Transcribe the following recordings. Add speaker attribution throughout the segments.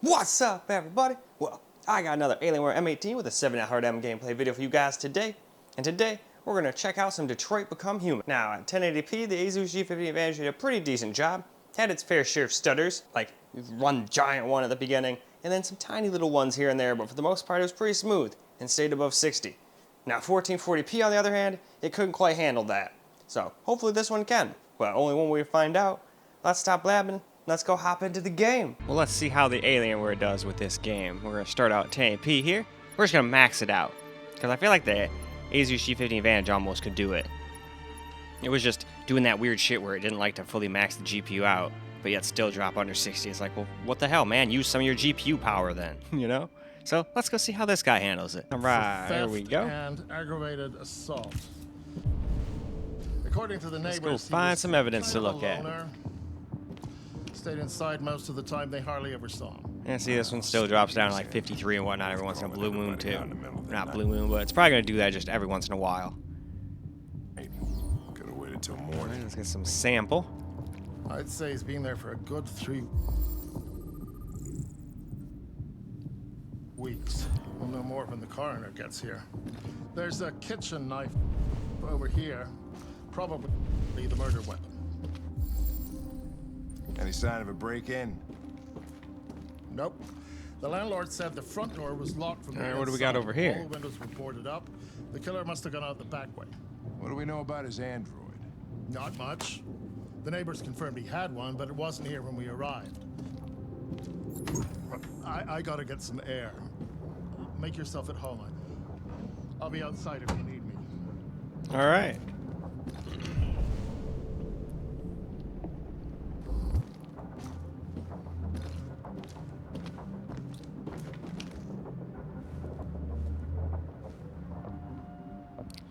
Speaker 1: What's up, everybody? Well, I got another Alienware M18 with a 7900M gameplay video for you guys today. And today, we're going to check out some Detroit Become Human. Now, at 1080p, the Asus G15 Advantage did a pretty decent job. Had its fair share of stutters, like one giant one at the beginning, and then some tiny little ones here and there, but for the most part, it was pretty smooth and stayed above 60. Now, 1440p, on the other hand, it couldn't quite handle that. So, hopefully this one can. But only one way to find out. Let's stop blabbing. Let's go hop into the game. Well, let's see how the Alienware does with this game. We're going to start out at 1080p here. We're just going to max it out, because I feel like the Asus G15 Advantage almost could do it. It was just doing that weird shit where it didn't like to fully max the GPU out, but yet still drop under 60. It's like, well, what the hell, man? Use some of your GPU power then, you know? So let's go see how this guy handles it. All right, here we go.
Speaker 2: And aggravated assault. According to the neighbors,
Speaker 1: let's go find some evidence to look at.
Speaker 2: Stayed inside most of the time. They hardly ever saw him.
Speaker 1: And see, this one still drops down to like 53 and whatnot every once in a blue moon too. Not blue moon, but it's probably gonna do that just every once in a while.
Speaker 3: Could have waited till morning.
Speaker 1: Right, let's get some sample.
Speaker 2: I'd say he's been there for a good 3 weeks. We'll know more when the coroner gets here. There's a kitchen knife over here. Probably the murder weapon.
Speaker 3: Any sign of a break-in?
Speaker 2: Nope. The landlord said the front door was locked from the inside.
Speaker 1: What do we got over here?
Speaker 2: All the windows were boarded up. The killer must have gone out the back way.
Speaker 3: What do we know about his android?
Speaker 2: Not much. The neighbors confirmed he had one, but it wasn't here when we arrived. I gotta get some air. Make yourself at home. I'll be outside if you need me.
Speaker 1: All right.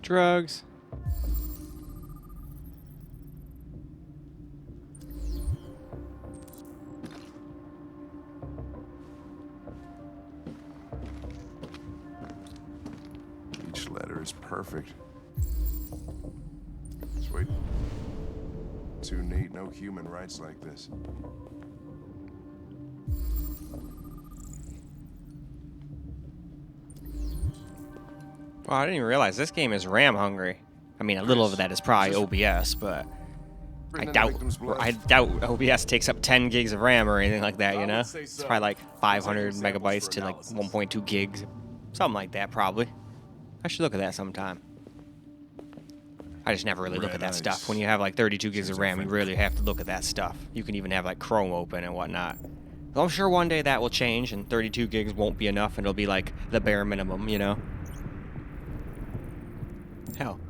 Speaker 1: Drugs.
Speaker 3: Each letter is perfect. Sweet. Too neat, no human writes like this.
Speaker 1: Wow, I didn't even realize this game is RAM hungry. I mean, a little of that is probably OBS, but I doubt OBS takes up 10 gigs of RAM or anything like that, you know? It's probably like 500 megabytes to like 1.2 gigs. Something like that, probably. I should look at that sometime. I just never really look at that stuff. When you have like 32 gigs of RAM, you really have to look at that stuff. You can even have like Chrome open and whatnot. Well, I'm sure one day that will change and 32 gigs won't be enough and it'll be like the bare minimum, you know? Hell,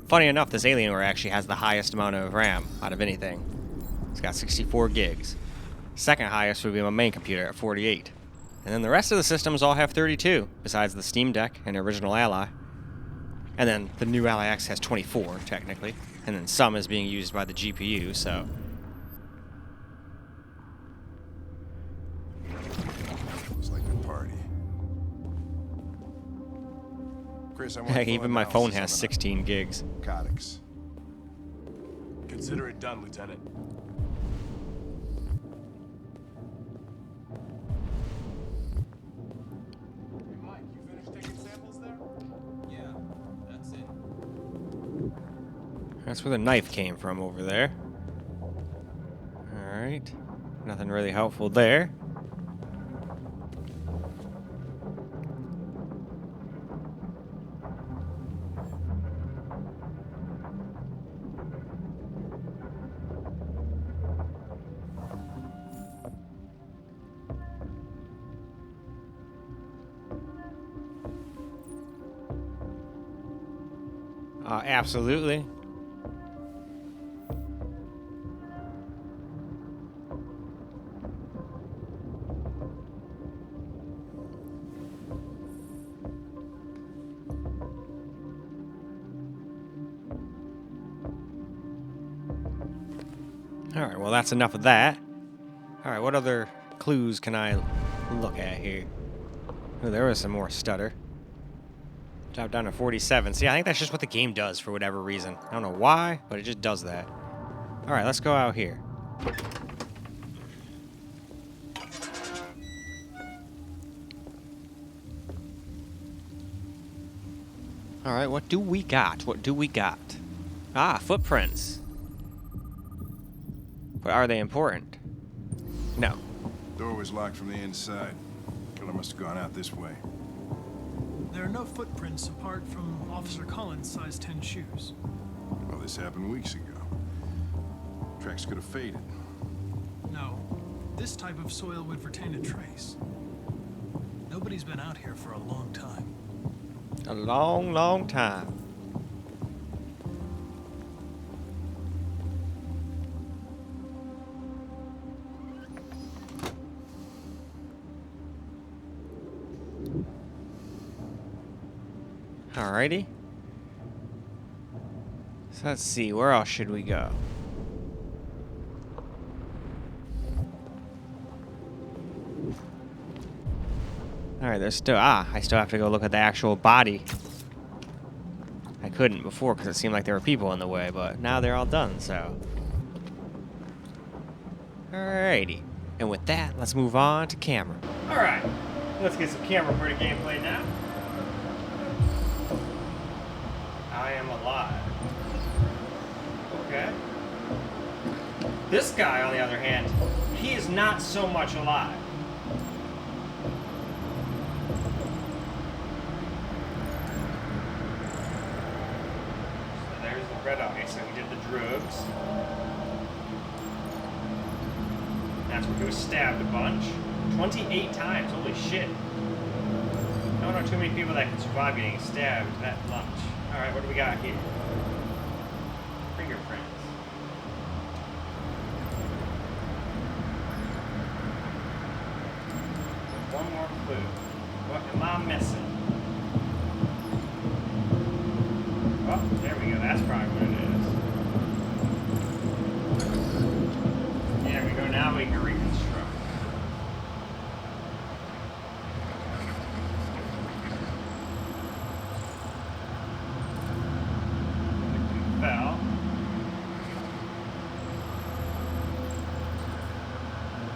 Speaker 1: funny enough, this Alienware actually has the highest amount of RAM out of anything. It's got 64 gigs. Second highest would be my main computer at 48. And then the rest of the systems all have 32, besides the Steam Deck and original Ally. And then the new Ally X has 24, technically. And then some is being used by the GPU, so...
Speaker 3: It's like a party. Chris,
Speaker 1: Heck, even my phone has 16 gigs.
Speaker 3: Narcotics.
Speaker 4: Consider it done, Lieutenant.
Speaker 5: Mike, you finished taking samples there? Yeah, that's it.
Speaker 1: That's where the knife came from over there. Alright. Nothing really helpful there. Absolutely. Alright, well that's enough of that. Alright, what other clues can I look at here? Oh, there was some more stutter. Drop down to 47. See, I think that's just what the game does for whatever reason. I don't know why, but it just does that. Alright, let's go out here. Alright, what do we got? What do we got? Ah, footprints. But are they important? No.
Speaker 3: Door was locked from the inside. Killer must have gone out this way.
Speaker 4: There are no footprints apart from Officer Collins' size 10 shoes.
Speaker 3: Well, this happened weeks ago. Tracks could have faded.
Speaker 4: No, this type of soil would retain a trace. Nobody's been out here for a long time.
Speaker 1: A long, long time. Alrighty. So let's see, where else should we go? Alright, there's still, I still have to go look at the actual body. I couldn't before because it seemed like there were people in the way, but now they're all done, so. Alrighty. And with that, let's move on to camera. Alright, let's get some camera for the gameplay now. I am alive. Okay. This guy, on the other hand, he is not so much alive. So there's the red eye, so he did the drugs. That's where he was stabbed a bunch. 28 times, holy shit. I don't know too many people that can survive getting stabbed that much. Alright, what do we got here? Fingerprints. One more clue. What am I missing? Oh, there we go. That's probably what it is. There we go. Now we can reconstruct. Fell.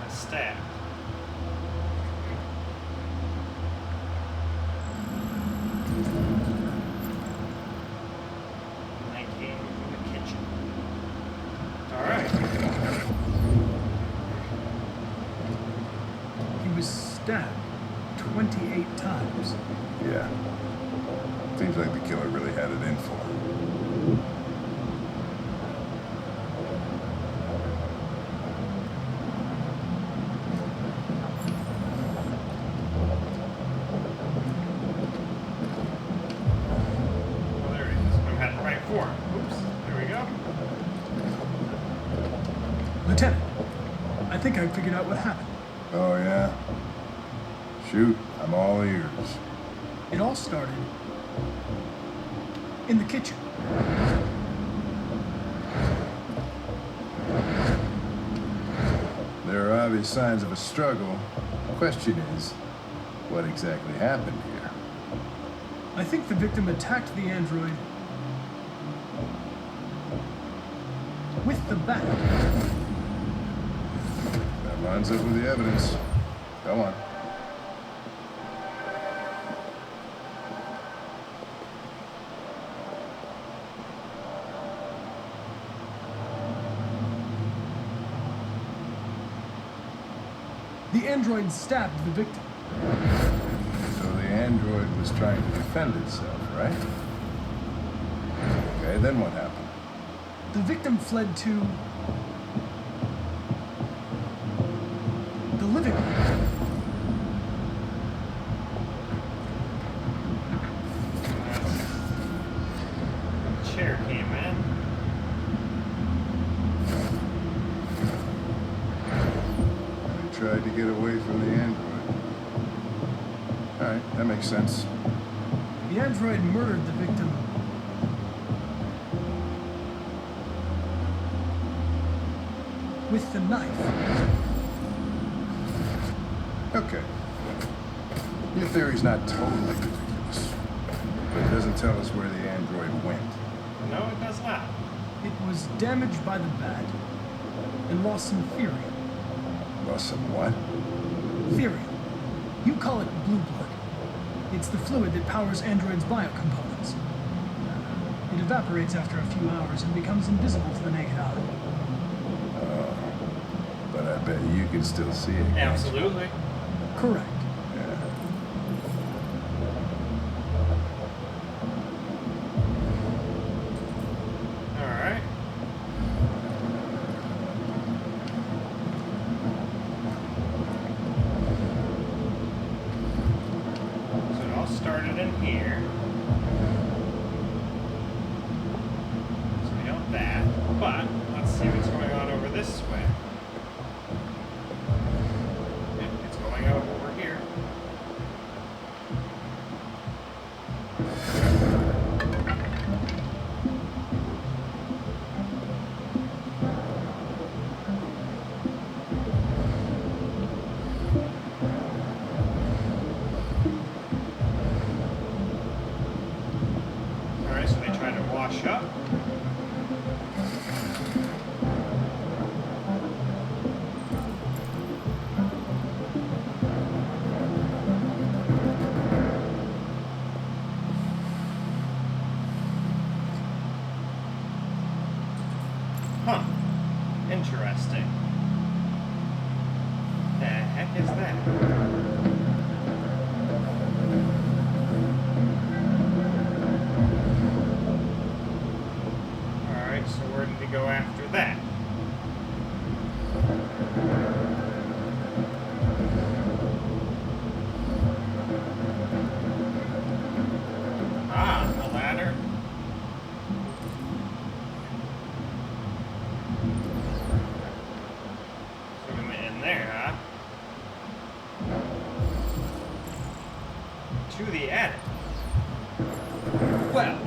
Speaker 1: A stab. I came from the kitchen. Alright.
Speaker 4: He was stabbed 28 times.
Speaker 3: Yeah. Seems like the killer really had it in for him.
Speaker 1: Well, there it is. I'm heading right for him. Oops. There we go.
Speaker 4: Lieutenant, I think I figured out what happened.
Speaker 3: Oh, yeah? Shoot, I'm all ears.
Speaker 4: It all started in the kitchen.
Speaker 3: There are obvious signs of a struggle. The question is, what exactly happened here?
Speaker 4: I think the victim attacked the android with the bat.
Speaker 3: That lines up with the evidence. Go on.
Speaker 4: The android stabbed the victim.
Speaker 3: So the android was trying to defend itself, right? Okay, then what happened?
Speaker 4: The victim fled to the living room.
Speaker 1: Chair came in.
Speaker 3: He tried to get away from the android. All right, that makes sense.
Speaker 4: The android murdered the victim with the knife.
Speaker 3: Okay. Your theory's not totally ridiculous, but it doesn't tell us where the android went.
Speaker 1: No, it does not.
Speaker 4: It was damaged by the bat and lost some theory.
Speaker 3: Lost some what?
Speaker 4: Theory. You call it blue blood. It's the fluid that powers androids' biocomponents. It evaporates after a few hours and becomes invisible to the naked eye.
Speaker 3: But I bet you can still see it. can't you?
Speaker 1: Absolutely.
Speaker 4: Correct.
Speaker 3: Yeah.
Speaker 1: Alright. So it all started in here. So we know that. But let's see what's going on over this way. Yeah, it's going over here. Alright, so they try to wash up. Huh. Interesting. The heck is that? Alright, so where did he go after that? Ah, a ladder. So we went in there, huh? To the attic. Well,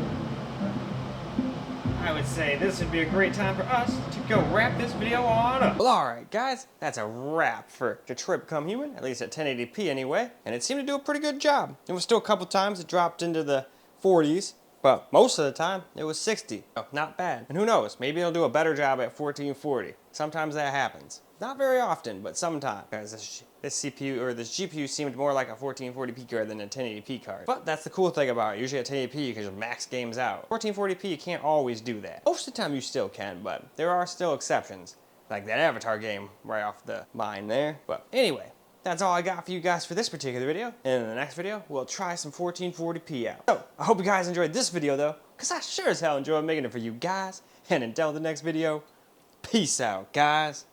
Speaker 1: I would say this would be a great time for us to go wrap this video on up. Well, alright guys, that's a wrap for Detroit Become Human, at least at 1080p anyway, and it seemed to do a pretty good job. There was still a couple times it dropped into the 40s, but most of the time it was 60. Oh, not bad. And who knows, maybe it'll do a better job at 1440. Sometimes that happens. Not very often, but sometimes. Because this CPU or this GPU seemed more like a 1440p card than a 1080p card. But that's the cool thing about it. Usually at 1080p you can just max games out. 1440p you can't always do that. Most of the time you still can, but there are still exceptions. Like that Avatar game right off the mind there. But anyway, that's all I got for you guys for this particular video. And in the next video, we'll try some 1440p out. So, I hope you guys enjoyed this video though, because I sure as hell enjoyed making it for you guys. And until the next video, peace out, guys.